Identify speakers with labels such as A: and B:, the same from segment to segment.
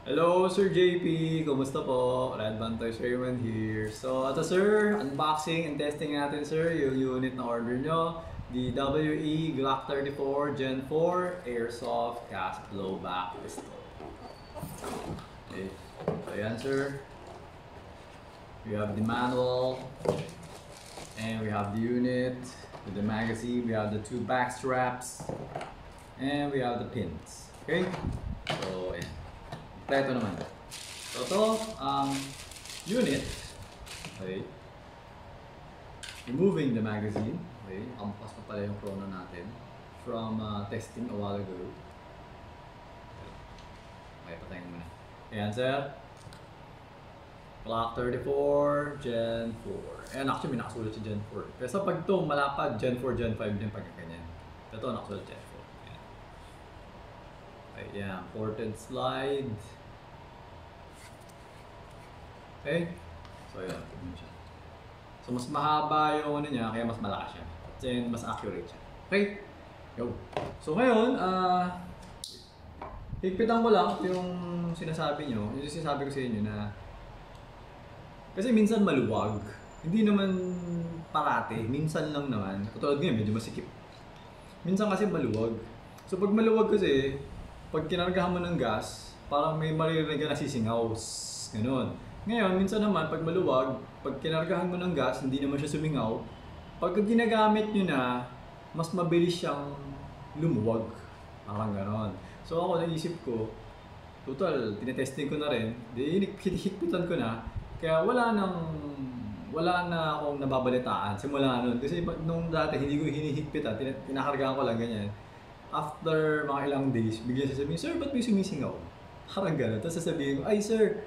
A: Hello, Sir JP! Kumusta po? Radvan Toys Raymond here. So, ito sir, unboxing and testing natin sir yung unit na order nyo. The WE Glock 34 Gen 4 Airsoft Cast Blowback Pistol. Okay, so yan sir. We have the manual. And we have the unit with the magazine. We have the two back straps. And we have the pins. Okay? So, ayan. Ito naman. So, ito ang unit. Okay. Removing the magazine. Okay. Kampas na pala yung chrono natin from testing a while ago. Okay, patayin muna. Ayan, sir. Glock 34, Gen 4. Ayan, actually, may nakasulat si Gen 4. Kasi pag ito malapad, Gen 4, Gen 5 din pagkakanyan. Ito, nakasulat Gen 4. Ayan. Okay, yan. Ported slide. Okay? So, yan. So, mas mahaba yung ano niya, kaya mas malakas siya. Kasi mas accurate siya. Okay? Go! So, ngayon, higpitan ko lang yung sinasabi nyo. Yung sinasabi ko sa inyo na kasi minsan maluwag. Hindi naman parati. Minsan lang naman. Katulad ngayon, medyo masikip. Minsan kasi maluwag. So, pag maluwag kasi, pag kinargahan mo ng gas, parang may maririnig ka na sisingaw. Ganun. Ngayon, minsan naman, pag maluwag, pag kinargahan mo ng gas, hindi naman siya sumingaw. Pag ginagamit nyo na, mas mabilis siyang lumuwag. Parang ganon. So ako, naisip ko, total, tinetesting ko na rin, di hihigpitan ko na, kaya wala na akong nababalitaan simula nun. Kasi nung dati, hindi ko hinihigpitan, pinakargahan ko lang ganyan. After mga ilang days, bigla sasabihin, sir, ba't may sumisingaw? Parang gano'n. Tapos sasabihin ko, ay sir,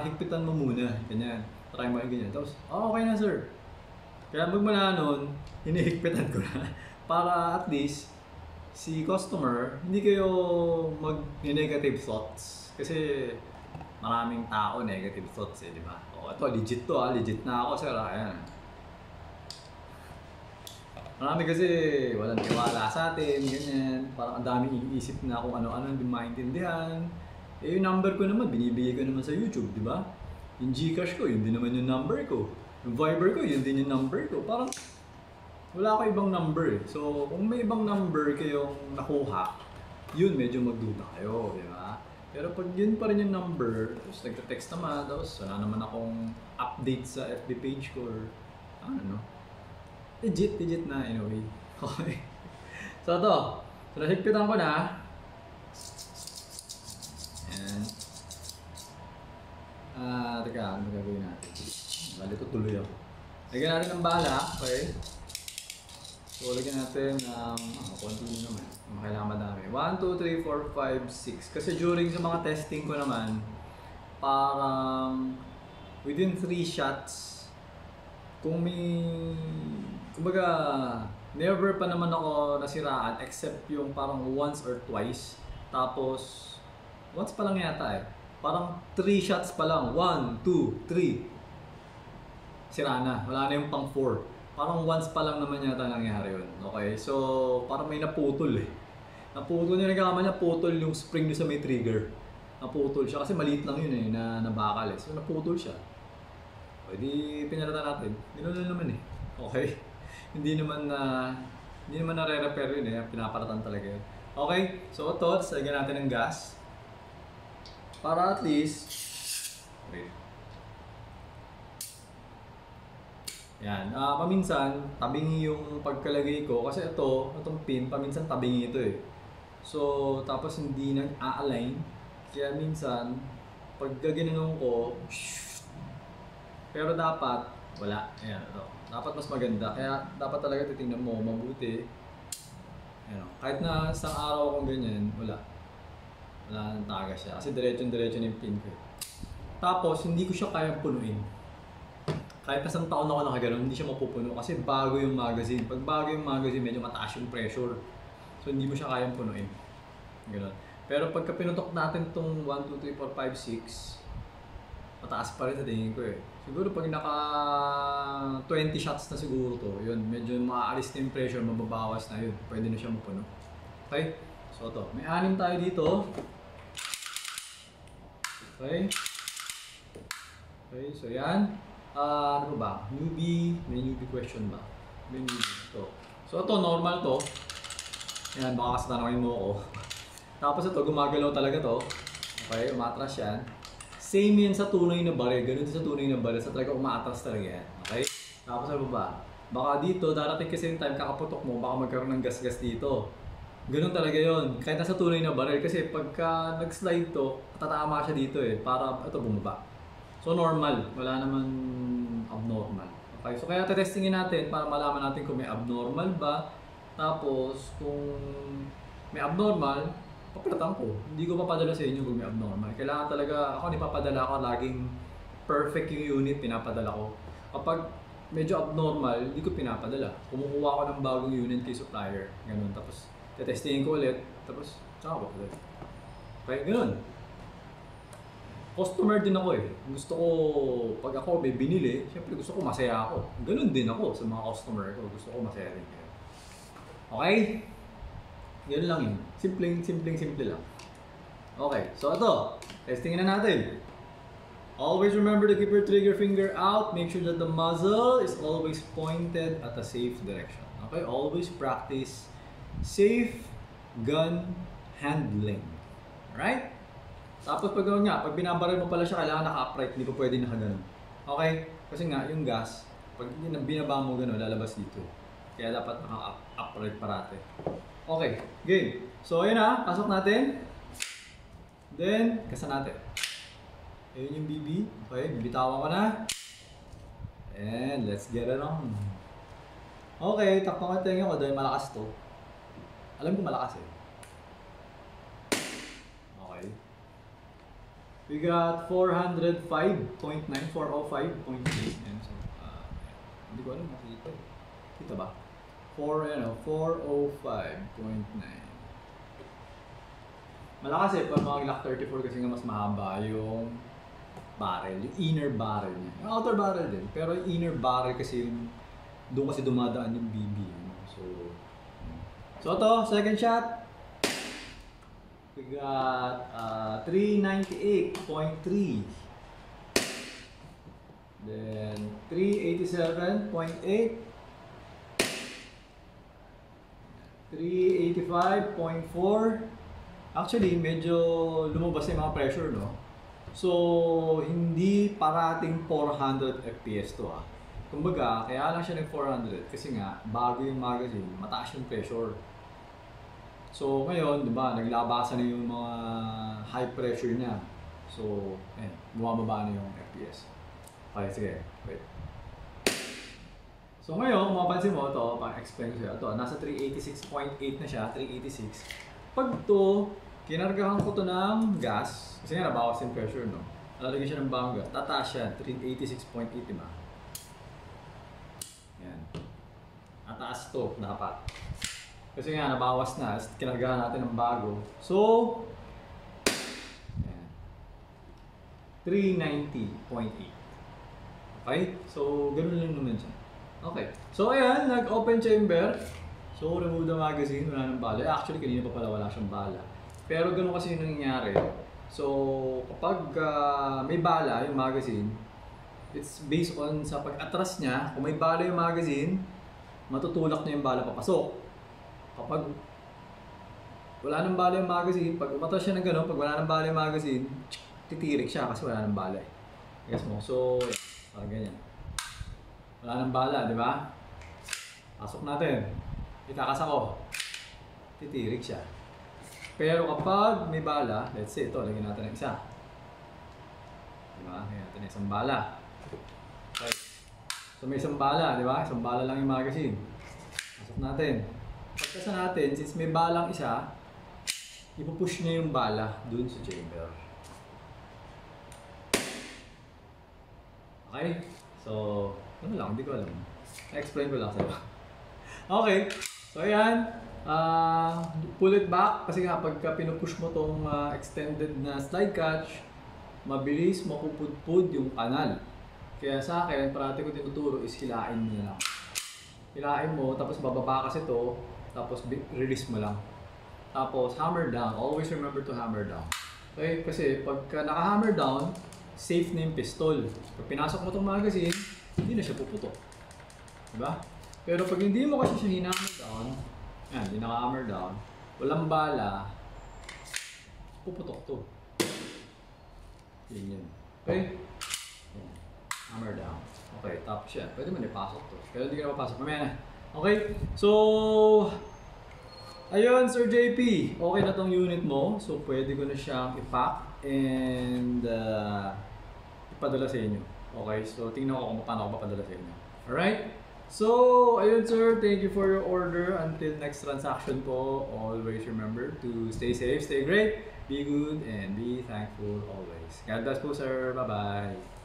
A: higpitan mo muna. Ganyan. Try mo yung ganyan. Tapos, okay na sir. Kaya magmula nun, hinihigpitan ko na. Para at least, si customer, hindi kayo mag-negative thoughts. Kasi maraming tao negative thoughts di ba? O, ito, legit to legit na ako sir. Ayan. Marami kasi walang tiwala sa atin, ganyan. Parang ang daming iniisip na kung ano-ano hindi maintindihan. Yung number ko naman, binibigay ko naman sa YouTube, di ba? Yung Gcash ko, yun din naman yung number ko. Yung Viber ko, yun din yung number ko. Parang wala ako ibang number So, kung may ibang number kayong nakuha, yun medyo magduda kayo, di ba? Pero pag yun pa rin yung number, tapos nagte-text naman, tapos wala naman akong update sa FB page ko or ano. Legit na in a way. Okay. So ito, so nahigpitan ko na. Ayan. Teka, ano gagawin natin? Malito tuloy ako. Lagyan natin ng bala, okay? So lagyan natin ng konti naman. Kailangan madami. 1, 2, 3, 4, 5, 6. Kasi during sa mga testing ko naman, parang within 3 shots, kung may kumbaga, never pa naman ako nasiraan except yung parang once or twice. Tapos, once pa lang yata Parang 3 shots pa lang. 1, 2, 3. Sira na. Wala na yung pang 4. Parang once pa lang naman yata nangyari yun. Okay? So, parang may naputol Naputol yung nagkakama niya, putol yung spring doon sa may trigger. Naputol siya kasi maliit lang yun na nabakal So, naputol siya. O, di pinalatan natin. Ganoon naman Okay? Hindi naman nare-repair yun Pinaparatan talaga yun. Okay? So, ito, lagyan natin ng gas. Para at least, wait. Yan. Paminsan, tabingi yung pagkalagay ko. Kasi itong pin, paminsan tabingi ito So, tapos hindi nag-a-align. Kaya minsan, pag gaganon ko, pero dapat, wala. Ayan, ito. Dapat mas maganda. Kaya dapat talaga titingnan mo mabuti. Ayan, kahit na isang araw akong ganyan, wala nang taga siya. Kasi diretso na yung pin ko Tapos, hindi ko siya kayang punuin. Kahit na isang taon ako nakaganon, hindi siya mapupuno. Kasi bago yung magazine. Pag bago yung magazine, medyo mataas yung pressure. So, hindi mo siya kayang punuin. Ganon. Pero pagka pinutok natin itong 1, 2, 3, 4, 5, 6, mataas pa rin sa tingin ko Siguro pag naka 20 shots na siguro to, yun, medyo maaalis na yung pressure, mababawas na yun. Pwede na siya mapuno. Okay? So ito, may 6 tayo dito. Okay? Okay, so yan. Ano ba? Newbie. May newbie question ba? May newbie. Ito. So ito, normal to. Yan, baka kasi tanongin mo ako. Tapos ito, gumagalaw talaga to. Okay, umatras yan. Same yan sa tunay na baril. Ganun din sa tunay na baril. Sa talaga umaatras talaga yan. Okay? Tapos ano ba? Baka dito, darating kasi yung time kakaputok mo, baka magkaroon ng gas-gas dito. Ganun talaga yon. Kahit nasa tunay na baril. Kasi pagka nag-slide to, tatama siya dito eh. Para ito bumaba. So normal. Wala naman abnormal. Okay? So kaya testingin natin para malaman natin kung may abnormal ba. Tapos kung may abnormal, papalatan ko. Hindi ko papadala sa inyo kung may abnormal. Kailangan talaga, ako nipapadala ako, laging perfect yung unit, pinapadala ko. Kapag medyo abnormal, hindi ko pinapadala. Kumukuha ko ng bagong unit kay supplier. Ganun. Tapos, tetestingin ko ulit. Tapos, tsaka ko ulit. Okay, ganun. Customer din ako eh. Gusto ko, pag ako may binili, syempre gusto ko masaya ako. Ganun din ako sa mga customer ko. Gusto ko masaya din kayo. Okay? Yan lang yun. Simple lang. Okay, so ito. Testingin na natin. Always remember to keep your trigger finger out. Make sure that the muzzle is always pointed at a safe direction. Okay, always practice safe gun handling. Alright? Tapos pag binabaril mo pala siya, kailangan naka-upright. Hindi pa pwede nakaganon. Okay? Kasi nga, yung gas, pag binaba mo gano'n, lalabas dito. Kaya dapat naka-upright parate. Okay, game. So, ayun na. Pasok natin. Then, kasa natin. Ayun yung BB. Okay, bibitawan ko na. And let's get it on. Okay, takpan ko yung tenga ko dahil malakas to. Alam ko malakas eh. Okay. We got 405.9, 405.8. And so, hindi ko alam makita. Kita ba? 405.9. Malakas eh, pag mga Glock 34 kasi nga mas mahaba yung barrel, yung inner barrel niya. Yung outer barrel din, pero yung inner barrel kasi yung doon kasi dumadaan yung BB. So ito, second shot. We got 398.3. Then 387.8. 385.4. Actually, medyo lumabas yung mga pressure, no? So, hindi parating 400 FPS to ah. Kumbaga, kaya lang siya nag-400 kasi nga, bago yung magazine, mataas yung pressure. So, ngayon, di ba, naglabasan na yung mga high pressure niya. So, bumababa na yung FPS. Okay, sige, wait. So ngayon, kung mapansin mo, ito, pang-explain ko siya. Ito, nasa 386.8 na siya, 386. Pag ito, kinargahan ko ito ng gas, kasi nga nabawas yung pressure, no? Lalagyan siya ng bagong gas, tataas siya, 386.8, diba? Yan. Tataas ito, dapat. Kasi nga, nabawas na, kinargahan natin ng bago. So, yan. 390.8. Okay? So, ganun lang naman siya. Okay. So ayan, nag-open chamber. So remove the magazine, wala nang bala. Actually kanina pa pala wala siyang bala. Pero ganun kasi yung nangyayari. So kapag may bala yung magazine, it's based on sa pag-atras niya. Kung may bala yung magazine, matutulak na yung bala papasok. Kapag wala nang bala yung magazine, pag umatras siya ng gano'n, pag wala nang bala yung magazine, titirik siya kasi wala nang bala eh. Guess mo? So, parang ganyan. Wala nang bala, di ba? Pasok natin. Itakas ako. Titirik siya. Pero kapag may bala, let's say ito, lagyan natin ng isa. Di ba? Lagyan natin ng isang bala. Okay. So may isang bala, di ba? Isang bala lang yung magazine. Pasok natin. Pagkasa natin, since may balang isa, ipupush niya yung bala dun sa chamber. Okay? So, ano lang, hindi ko alam. I-explain ko lang sa'yo. Okay. So, ayan. Pull it back. Kasi nga, pagka pinupush mo tong extended na slide catch, mabilis mapupudpud yung kanal. Kaya sa akin, parati ko tinuturo is hilain mo na lang. Hilain mo, tapos bababa kasi to, tapos release mo lang. Tapos hammer down. Always remember to hammer down. Okay, kasi pagka naka-hammer down, safe na yung pistol. Pag pinasok mo itong magazine, hindi na siya puputok. Diba? Pero pag hindi mo kasi siya hinammer down, yan, hindi naka-hammer down, walang bala, puputok to. Yan. Okay? Yan. Hammer down. Okay, tapos yan. Pwede mo na ipasok to. Pero hindi ka na mapasok. Mamaya na. Okay? So, ayun, Sir JP. Okay na tong unit mo. So, pwede ko na siyang ipack and ipadala sa inyo. Okay? So, tingnan ko kung paano ako papadala sa inyo. Alright? So, ayun sir. Thank you for your order. Until next transaction po, always remember to stay safe, stay great, be good, and be thankful always. God bless po sir. Bye-bye.